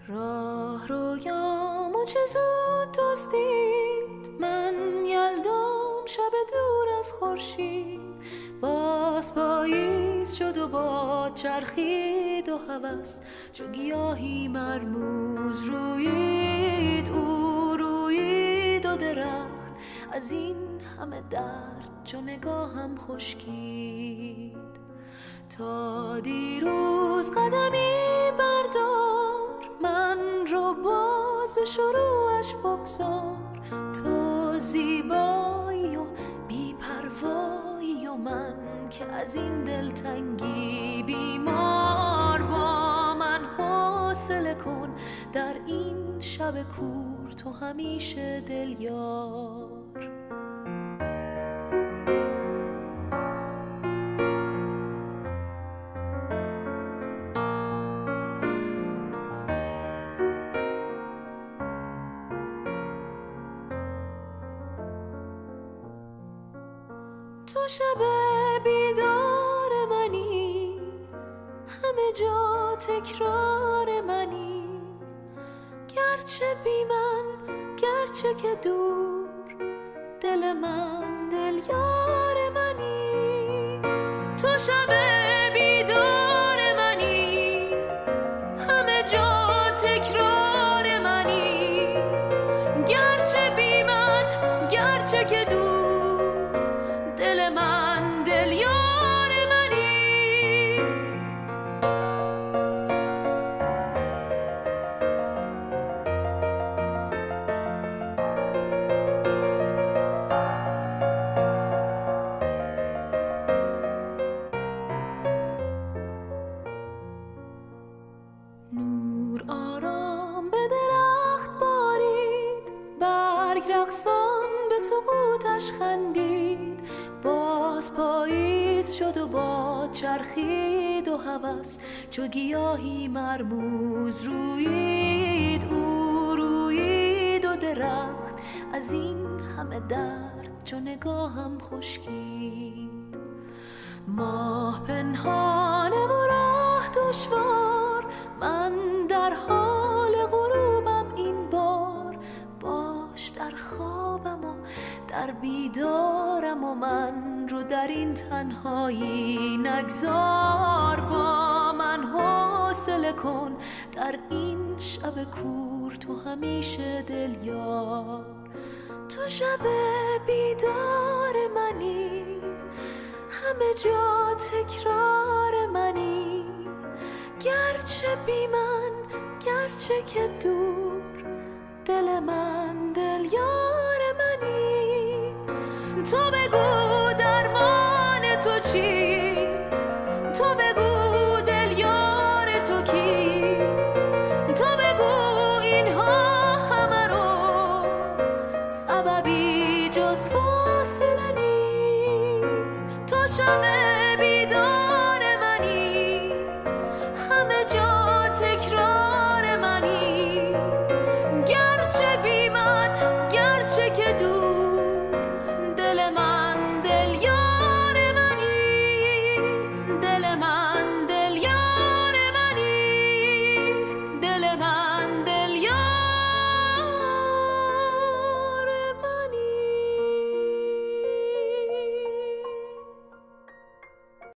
راه رویامو چه زود دزدید، من یلدام شب دور از خورشید. باز پاییز شد و باد چرخید و هوس چو گیاهی مرموز رویید. او رویید و درخت از این همه درد چو نگاهم خشکید. تا دیروز قدمی بردار، من رو باز به شروعش بگذار. تو زیبایی و بی‌پروایی و من که از این دلتنگی بیمار. با من حوصله کن در این شب کور، تو همیشه دلیار. تو شب بیدار منی، همه جا تکرار منی. گرچه بی من، گرچه که دور، دل من دل یار منی. تو شب بیدار منی، همه جا تکرار منی. گرچه بی من، گرچه که دور، دل من دل یار منی. نور آرام به درخت بارید، برگ رقصان به سقوطش خندید. باز پاییز شد و باد چرخید و هوس چو گیاهی مرموز رویید. او رویید و درخت از این همه درد چو نگاهم خشکید. ماه پنهانه و راه دشوار، من در حال غروبم این بار. باش در خوابم و در بیدارم و من رو در این تنهایی نگذار. با من حوصله کن در این شب کور، تو همیشه دلیار. تو شب بیدار منی، همه جا تکرار منی. گرچه بی من، گرچه که دور، دل من دل یار منی. تو بگو درمان تو چیست، تو بگو دل یار تو کیست. تو بگو اینها همه رو سببی جز فاصله نیست. تو شب